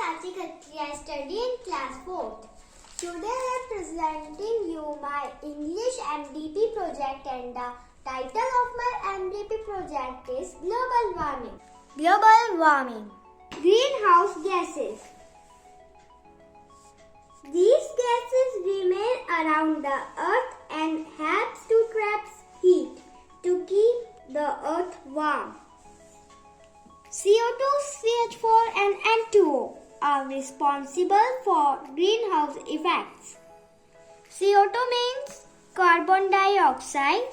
Prachi Khatri. I study in class 4th. Today I am presenting you my English MDP project, and the title of my MDP project is Global Warming. Global Warming. Greenhouse gases. These gases remain around the earth and helps to trap heat to keep the earth warm. CO2, CH4 and N2O are responsible for greenhouse effects. CO2 means carbon dioxide,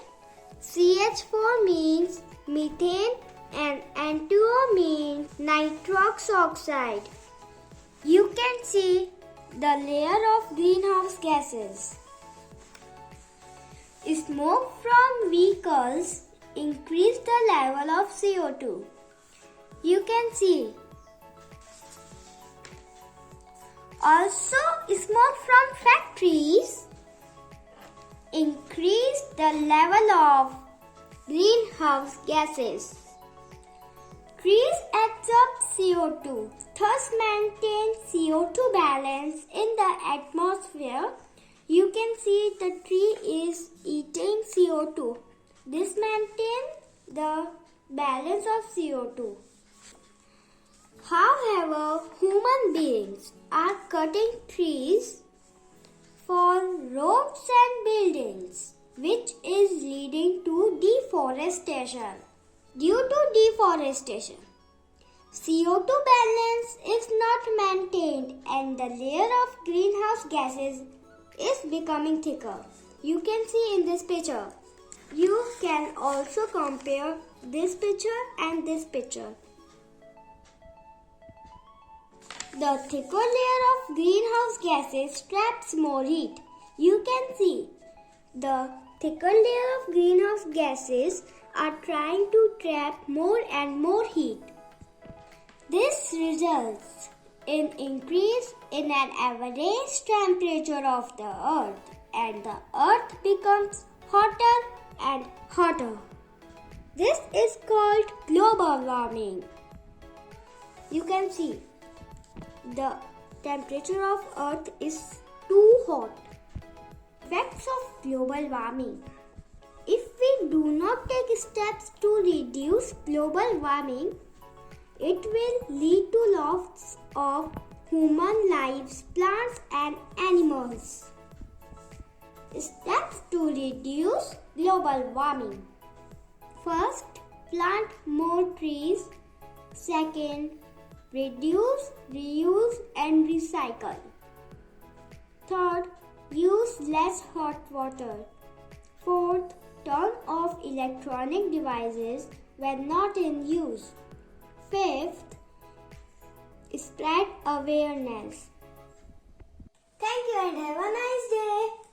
CH4 means methane and N2O means nitrous oxide. You can see the layer of greenhouse gases. Smoke from vehicles increase the level of CO2. You can see. Also, smoke from factories increase the level of greenhouse gases. Trees absorb CO2, thus maintain CO2 balance in the atmosphere. You can see the tree is eating CO2. This maintains the balance of CO2. However, human beings are cutting trees for roads and buildings, which is leading to deforestation. Due to deforestation, CO2 balance is not maintained and the layer of greenhouse gases is becoming thicker. You can see in this picture. You can also compare this picture and this picture. The thicker layer of greenhouse gases traps more heat. You can see the thicker layer of greenhouse gases are trying to trap more and more heat. This results in increase in an average temperature of the earth, and the earth becomes hotter and hotter. This is called global warming. You can see the temperature of earth is too hot. Effects of global warming. If we do not take steps to reduce global warming, it will lead to loss of human lives, plants and animals. Steps to reduce global warming. First, plant more trees. Second, reduce, reuse and recycle. Third, use less hot water. Fourth, turn off electronic devices when not in use. Fifth, spread awareness. Thank you and have a nice day.